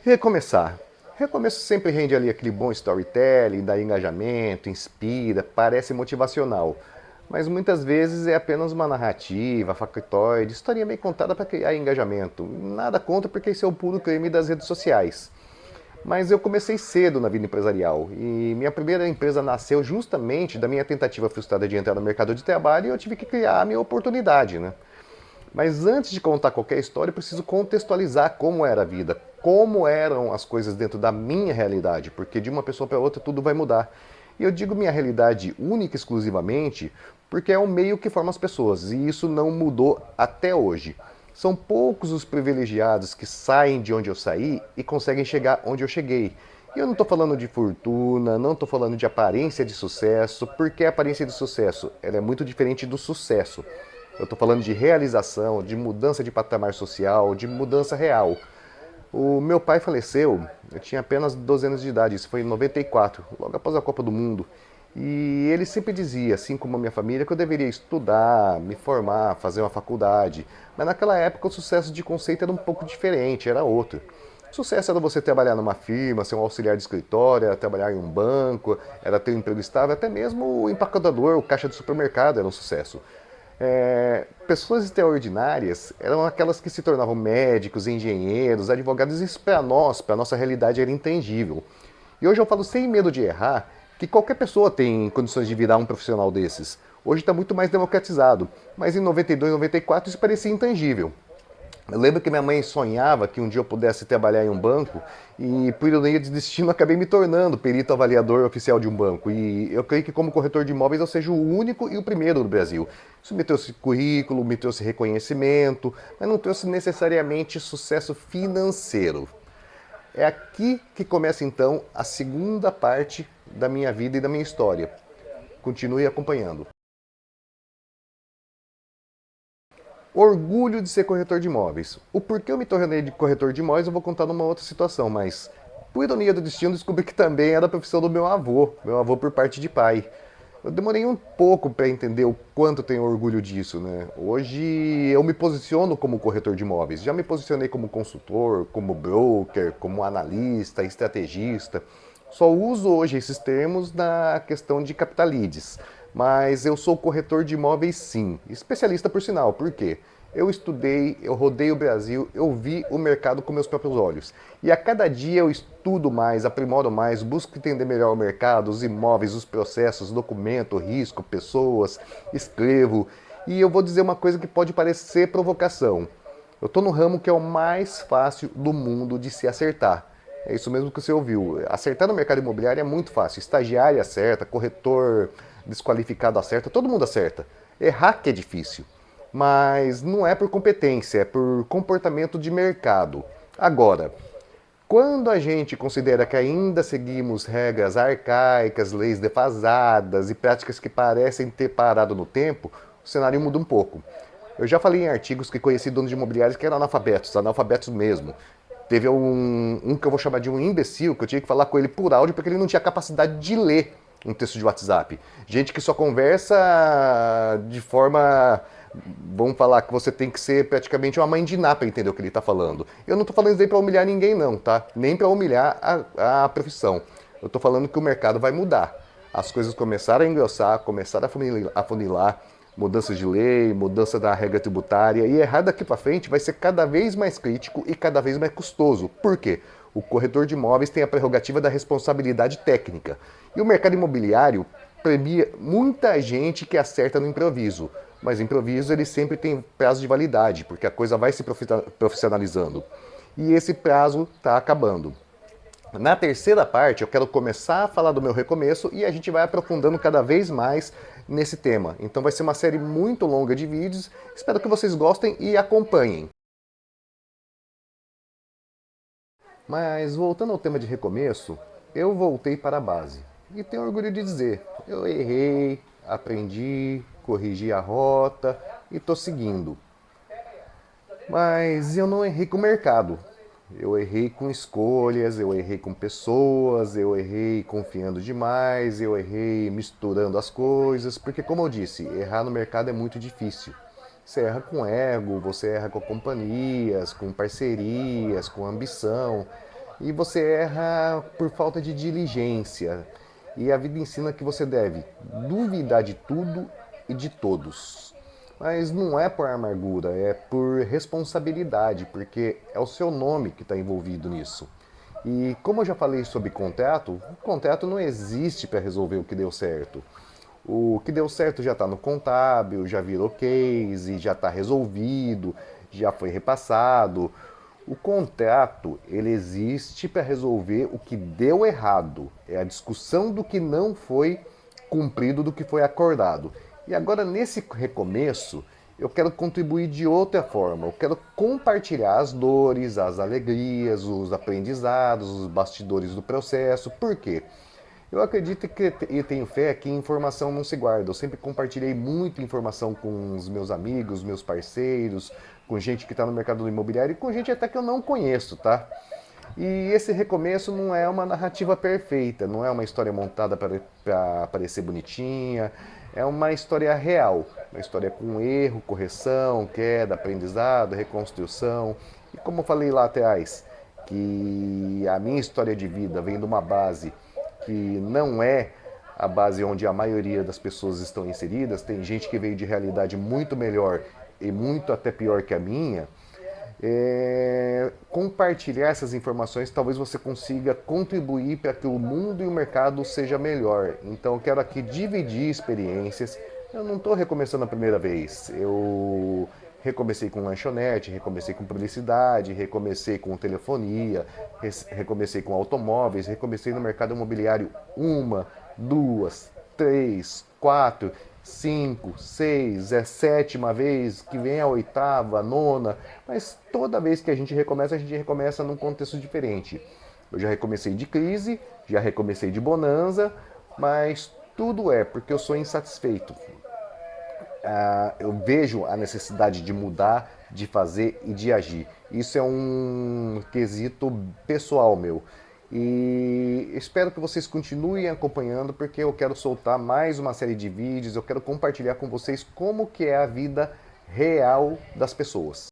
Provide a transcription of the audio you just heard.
Recomeçar. Recomeço sempre rende ali aquele bom storytelling, dá engajamento, inspira, parece motivacional. Mas muitas vezes é apenas uma narrativa, factoide, historinha bem contada para criar engajamento. Nada contra porque esse é o puro crime das redes sociais. Mas eu comecei cedo na vida empresarial e minha primeira empresa nasceu justamente da minha tentativa frustrada de entrar no mercado de trabalho e eu tive que criar a minha oportunidade, né? Mas antes de contar qualquer história, eu preciso contextualizar como era a vida, como eram as coisas dentro da minha realidade, porque de uma pessoa para outra tudo vai mudar. E eu digo minha realidade única e exclusivamente porque é o meio que forma as pessoas, e isso não mudou até hoje. São poucos os privilegiados que saem de onde eu saí e conseguem chegar onde eu cheguei. E eu não estou falando de fortuna, não estou falando de aparência de sucesso, porque a aparência de sucesso ela é muito diferente do sucesso. Eu estou falando de realização, de mudança de patamar social, de mudança real. O meu pai faleceu, eu tinha apenas 12 anos de idade, isso foi em 94, logo após a Copa do Mundo. E ele sempre dizia, assim como a minha família, que eu deveria estudar, me formar, fazer uma faculdade. Mas naquela época o sucesso de conceito era um pouco diferente, era outro. Sucesso era você trabalhar numa firma, ser um auxiliar de escritório, era trabalhar em um banco, era ter um emprego estável, até mesmo o empacotador, o caixa de supermercado era um sucesso. Pessoas extraordinárias eram aquelas que se tornavam médicos, engenheiros, advogados, e isso para nós, para a nossa realidade, era intangível. E hoje eu falo sem medo de errar que qualquer pessoa tem condições de virar um profissional desses. Hoje está muito mais democratizado, mas em 92, 94 isso parecia intangível. Eu lembro que minha mãe sonhava que um dia eu pudesse trabalhar em um banco e, por ironia de destino, acabei me tornando perito avaliador oficial de um banco. E eu creio que, como corretor de imóveis, eu seja o único e o primeiro no Brasil. Isso me trouxe currículo, me trouxe reconhecimento, mas não trouxe necessariamente sucesso financeiro. É aqui que começa então a segunda parte da minha vida e da minha história. Continue acompanhando. Orgulho de ser corretor de imóveis. O porquê eu me tornei de corretor de imóveis eu vou contar numa outra situação, mas por ironia do destino descobri que também era a profissão do meu avô por parte de pai. Eu demorei um pouco para entender o quanto tenho orgulho disso, né? Hoje eu me posiciono como corretor de imóveis, já me posicionei como consultor, como broker, como analista, estrategista. Só uso hoje esses termos na questão de capital leads, mas eu sou corretor de imóveis sim, especialista por sinal. Por quê? Eu estudei, eu rodei o Brasil, eu vi o mercado com meus próprios olhos. E a cada dia eu estudo mais, aprimoro mais, busco entender melhor o mercado, os imóveis, os processos, documento, risco, pessoas, escrevo. E eu vou dizer uma coisa que pode parecer provocação. Eu estou no ramo que é o mais fácil do mundo de se acertar. É isso mesmo que você ouviu. Acertar no mercado imobiliário é muito fácil. Estagiário acerta, corretor desqualificado acerta, todo mundo acerta. Errar que é difícil. Mas não é por competência, é por comportamento de mercado. Agora, quando a gente considera que ainda seguimos regras arcaicas, leis defasadas e práticas que parecem ter parado no tempo, o cenário muda um pouco. Eu já falei em artigos que conheci donos de imobiliários que eram analfabetos mesmo. Teve um que eu vou chamar de um imbecil, que eu tinha que falar com ele por áudio porque ele não tinha capacidade de ler um texto de WhatsApp. Gente que só conversa de forma. Vamos falar que você tem que ser praticamente uma mãe de Ná para entender o que ele está falando. Eu não estou falando isso aí para humilhar ninguém, não, tá? Nem para humilhar a profissão. Eu estou falando que o mercado vai mudar. As coisas começaram a engrossar, começaram a funilar, mudanças de lei, mudança da regra tributária, e errar daqui para frente vai ser cada vez mais crítico e cada vez mais custoso. Por quê? O corretor de imóveis tem a prerrogativa da responsabilidade técnica. E o mercado imobiliário premia muita gente que acerta no improviso. Mas improviso ele sempre tem prazo de validade, porque a coisa vai se profissionalizando. E esse prazo está acabando. Na terceira parte, eu quero começar a falar do meu recomeço e a gente vai aprofundando cada vez mais nesse tema. Então vai ser uma série muito longa de vídeos. Espero que vocês gostem e acompanhem. Mas voltando ao tema de recomeço, eu voltei para a base. E tenho orgulho de dizer, eu errei, aprendi, corrigi a rota e estou seguindo. Mas eu não errei com o mercado. Eu errei com escolhas, eu errei com pessoas, eu errei confiando demais, eu errei misturando as coisas, porque como eu disse, errar no mercado é muito difícil. Você erra com ego, você erra com companhias, com parcerias, com ambição. e você erra por falta de diligência. E a vida ensina que você deve duvidar de tudo e de todos. Mas não é por amargura, é por responsabilidade, porque é o seu nome que está envolvido nisso. E como eu já falei sobre contrato, o contrato não existe para resolver o que deu certo. O que deu certo já está no contábil, já virou case, já está resolvido, já foi repassado. O contrato, ele existe para resolver o que deu errado. É a discussão do que não foi cumprido, do que foi acordado. E agora, nesse recomeço, eu quero contribuir de outra forma. Eu quero compartilhar as dores, as alegrias, os aprendizados, os bastidores do processo. Por quê? Eu acredito e tenho fé que informação não se guarda. Eu sempre compartilhei muita informação com os meus amigos, meus parceiros, com gente que está no mercado imobiliário e com gente até que eu não conheço, tá? E esse recomeço não é uma narrativa perfeita, não é uma história montada para parecer bonitinha, é uma história real, uma história com erro, correção, queda, aprendizado, reconstrução. E como eu falei lá atrás, que a minha história de vida vem de uma base que não é a base onde a maioria das pessoas estão inseridas, tem gente que veio de realidade muito melhor e muito até pior que a minha. Compartilhar essas informações, talvez você consiga contribuir para que o mundo e o mercado seja melhor. Então, eu quero aqui dividir experiências. Eu não estou recomeçando a primeira vez. Eu recomecei com lanchonete, recomecei com publicidade, recomecei com telefonia, recomecei com automóveis, recomecei no mercado imobiliário uma, duas, três, quatro, cinco, seis, é a sétima vez, que vem a oitava, a nona, mas toda vez que a gente recomeça num contexto diferente. Eu já recomecei de crise, já recomecei de bonança, mas tudo é porque eu sou insatisfeito. Eu vejo a necessidade de mudar, de fazer e de agir. Isso é um quesito pessoal meu. E espero que vocês continuem acompanhando, porque eu quero soltar mais uma série de vídeos, eu quero compartilhar com vocês como que é a vida real das pessoas.